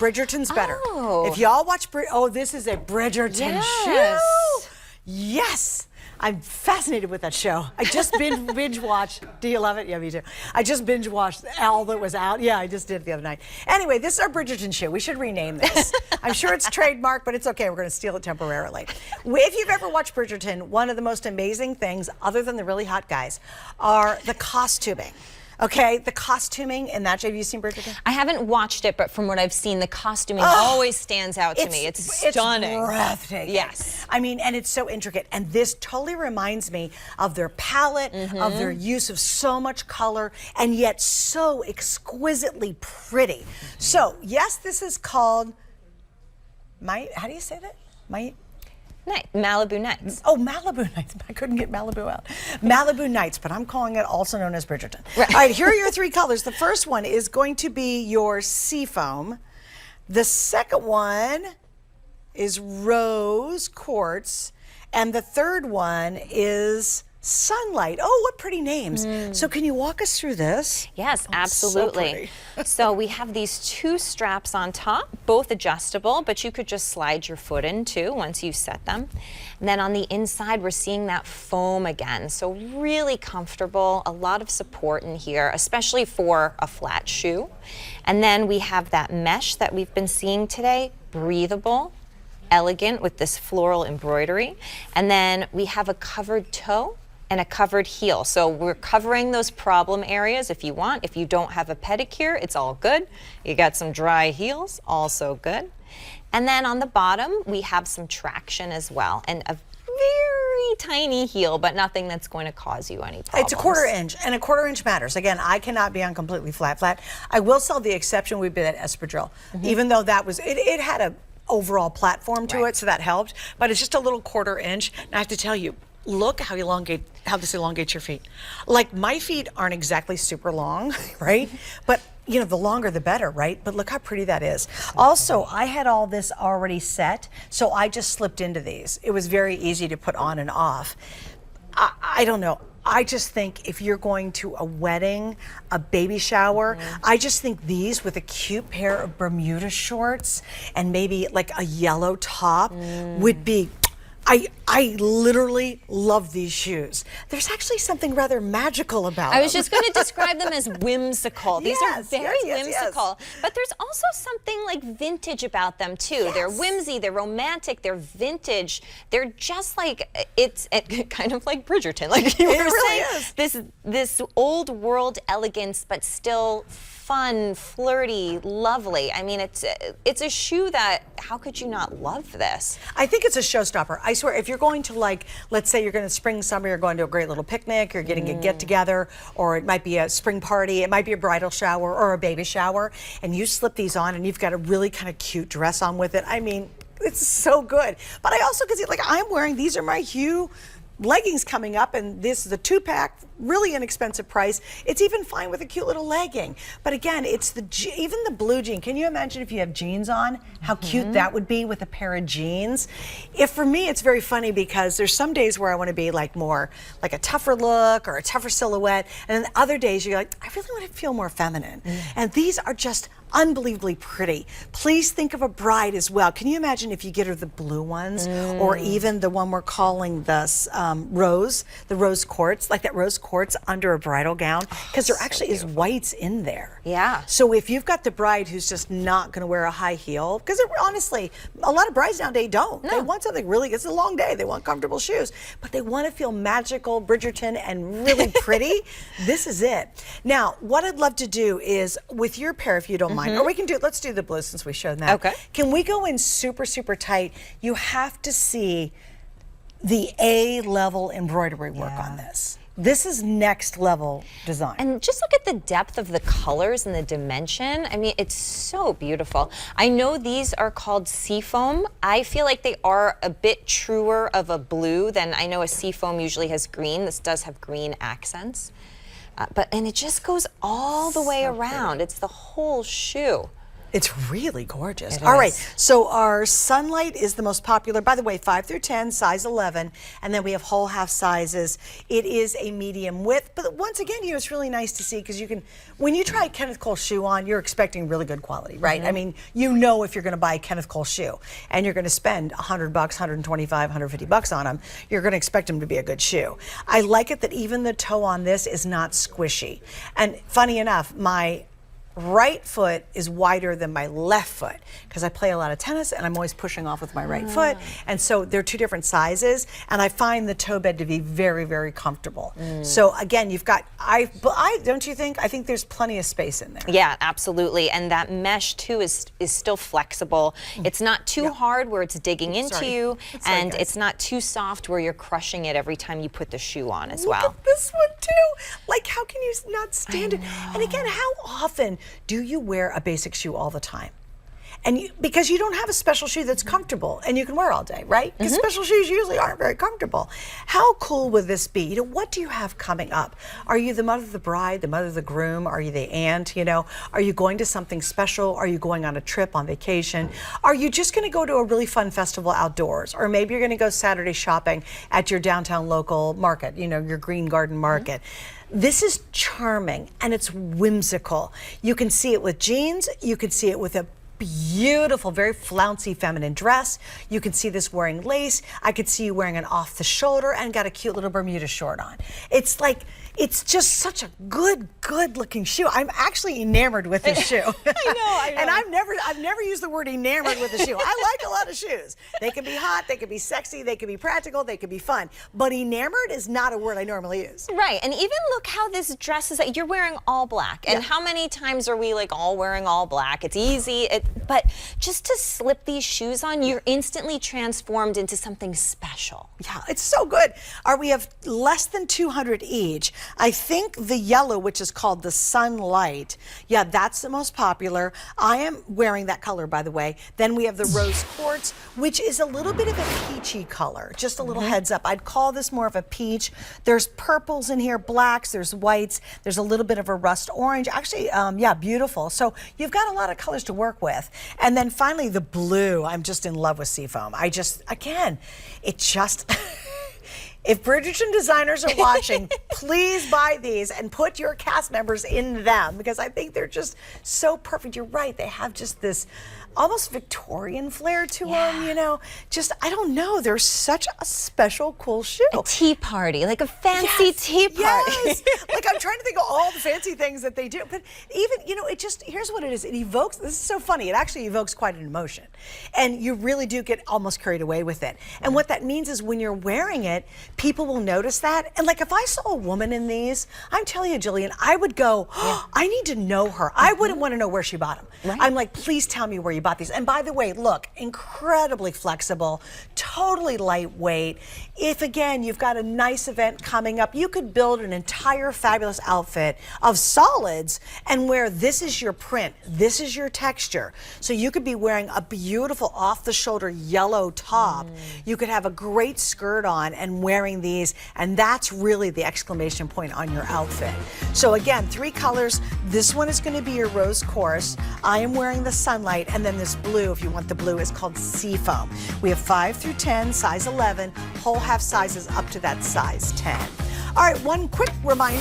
Bridgerton's better. Oh. If y'all watch, this is a Bridgerton shoe. Yes. I'm fascinated with that show. I just binge watched. Do you love it? Yeah, me too. I just binge watched all that was out. Yeah, I just did it the other night. Anyway, this is our Bridgerton shoe. We should rename this. I'm sure it's trademarked, but it's okay. We're going to steal it temporarily. If you've ever watched Bridgerton, one of the most amazing things, other than the really hot guys, are the costuming. Okay, the costuming in that. Have you seen Bridgerton? I haven't watched it, but from what I've seen, the costuming always stands out to me. It's stunning. It's breathtaking. Yes. I mean, and it's so intricate. And this totally reminds me of their palette, of their use of so much color, and yet so exquisitely pretty. So, yes, this is called, how do you say that? Malibu Nites. Oh, Malibu Nites. I couldn't get Malibu out. Malibu Nites, but I'm calling it also known as Bridgerton. Right. All right, here are your three colors. The first one is going to be your seafoam. The second one is rose quartz. And the third one is sunlight. Oh, what pretty names. So can you walk us through this? Yes, Oh, absolutely. So we have these two straps on top, both adjustable, but you could just slide your foot in too once you set them. And then on the inside, we're seeing that foam again. So really comfortable, a lot of support in here, especially for a flat shoe. And then we have that mesh that we've been seeing today, breathable, elegant with this floral embroidery. And then we have a covered toe and a covered heel. So we're covering those problem areas if you want. If you don't have a pedicure, it's all good. You got some dry heels, also good. And then on the bottom, we have some traction as well, and a very tiny heel, but nothing that's going to cause you any problems. It's a 1/4 inch, and a 1/4 inch matters. Again, I cannot be on completely flat. I will sell the exception would be that espadrille, even though that was, it had a overall platform to it, so that helped, but it's just a little 1/4 inch. And I have to tell you, look how this elongates your feet. Like, my feet aren't exactly super long, right? But you know, the longer the better, right? But look how pretty that is. Also, I had all this already set, so I just slipped into these. It was very easy to put on and off. I don't know. I just think if you're going to a wedding, a baby shower, I just think these with a cute pair of Bermuda shorts and maybe like a yellow top would be, I literally love these shoes. There's actually something rather magical about them. I was just going to describe them as whimsical. These are very whimsical. But there's also something like vintage about them too. They're whimsy, they're romantic, they're vintage. They're just like, it's kind of like Bridgerton, like you were saying. This old world elegance, but still fun, flirty, lovely. I mean, it's a shoe that, how could you not love this? I think it's a showstopper. I swear, if you're going to, like, let's say you're going to spring, summer, you're going to a great little picnic, you're getting a get-together, or it might be a spring party, it might be a bridal shower or a baby shower, and you slip these on and you've got a really kind of cute dress on with it. I mean, it's so good. But I also can see, like, I'm wearing, these are my Hue leggings coming up, and this is a 2-pack, really inexpensive price. It's even fine with a cute little legging. But again, it's even the blue jean. Can you imagine if you have jeans on, how cute that would be with a pair of jeans? For me, it's very funny because there's some days where I want to be like more like a tougher look or a tougher silhouette, and then other days you're like, I really want to feel more feminine. And these are just unbelievably pretty. Please think of a bride as well. Can you imagine if you get her the blue ones, or even the one we're calling this the rose quartz, like that rose quartz under a bridal gown, because there actually is whites in there. Yeah. So if you've got the bride who's just not going to wear a high heel, because honestly, a lot of brides nowadays don't. They want something really, it's a long day, they want comfortable shoes, but they want to feel magical, Bridgerton, and really pretty. This is it. Now, what I'd love to do is, with your pair, if you don't mind, or we can do, let's do the blue since we showed that. Okay. Can we go in super, super tight? You have to see the A-level embroidery work on this. This is next level design. And just look at the depth of the colors and the dimension. I mean, it's so beautiful. I know these are called seafoam. I feel like they are a bit truer of a blue than, I know a seafoam usually has green. This does have green accents. And it just goes all the way around. It's the whole shoe. It's really gorgeous. It All right, is. so our Sunlight is the most popular. By the way, 5 through 10, size 11, and then we have whole half sizes. It is a medium width, but once again, you know, it's really nice to see because you can, when you try a Kenneth Cole shoe on, you're expecting really good quality, right? I mean, you know if you're going to buy a Kenneth Cole shoe and you're going to spend $100, $125, $150 on them, you're going to expect them to be a good shoe. I like it that even the toe on this is not squishy. And funny enough, my right foot is wider than my left foot because I play a lot of tennis and I'm always pushing off with my right foot, and so they're two different sizes, and I find the toe bed to be very, very comfortable. So again, you've got, I don't you think? I think there's plenty of space in there. Yeah, absolutely. And that mesh too is still flexible. It's not too hard where it's digging into you, and it's not too soft where you're crushing it every time you put the shoe on as well. Look at this one too. Like, how can you not stand it? And again, how often do you wear a basic shoe all the time? And because you don't have a special shoe that's comfortable and you can wear all day, right? Because special shoes usually aren't very comfortable. How cool would this be? You know, what do you have coming up? Are you the mother of the bride, the mother of the groom? Are you the aunt? You know, are you going to something special? Are you going on a trip, on vacation? Are you just going to go to a really fun festival outdoors? Or maybe you're going to go Saturday shopping at your downtown local market, you know, your Green Garden Market. This is charming and it's whimsical. You can see it with jeans. You can see it with a beautiful, very flouncy feminine dress. You can see this wearing lace. I could see you wearing an off the shoulder and got a cute little Bermuda short on. It's like, it's just such a good looking shoe. I'm actually enamored with this shoe. I know. And I've never used the word enamored with a shoe. I like a lot of shoes. They can be hot, they can be sexy, they can be practical, they can be fun. But enamored is not a word I normally use. Right, and even look how this dress is, you're wearing all black. And how many times are we like all wearing all black? It's easy, but just to slip these shoes on, you're instantly transformed into something special. Yeah, it's so good. We have less than 200 each. I think the yellow, which is called the Sunlight, yeah, that's the most popular. I am wearing that color, by the way. Then we have the Rose Quartz, which is a little bit of a peachy color. Just a little heads up. I'd call this more of a peach. There's purples in here, blacks, there's whites, there's a little bit of a rust orange. Actually, yeah, beautiful. So you've got a lot of colors to work with. And then finally, the blue. I'm just in love with Seafoam. Again, it just... If Bridgerton designers are watching, please buy these and put your cast members in them because I think they're just so perfect. You're right. They have just this almost Victorian flair to them, you know. Just, I don't know. They're such a special, cool shoe. A tea party, like a fancy tea party. Yes. Like, I'm trying to think of all the fancy things that they do. But even, you know, it just, here's what it is. It evokes, this is so funny. It actually evokes quite an emotion. And you really do get almost carried away with it. And what that means is when you're wearing it, people will notice that. And like, if I saw a woman in these, I'm telling you, Jillian, I would go, I need to know her. I wouldn't want to know where she bought them. I'm like, please tell me where you bought these. And by the way, look, incredibly flexible, totally lightweight. If again, you've got a nice event coming up, you could build an entire fabulous outfit of solids and wear, this is your print, this is your texture. So you could be wearing a beautiful off the shoulder yellow top. You could have a great skirt on and wearing these, and that's really the exclamation point on your outfit. So again, 3 colors. This one is going to be your Rose Quartz. I am wearing the Sunlight, and then this blue, if you want the blue, is called Seafoam. We have 5 through 10, size 11, whole half sizes up to that size 10. All right, one quick reminder.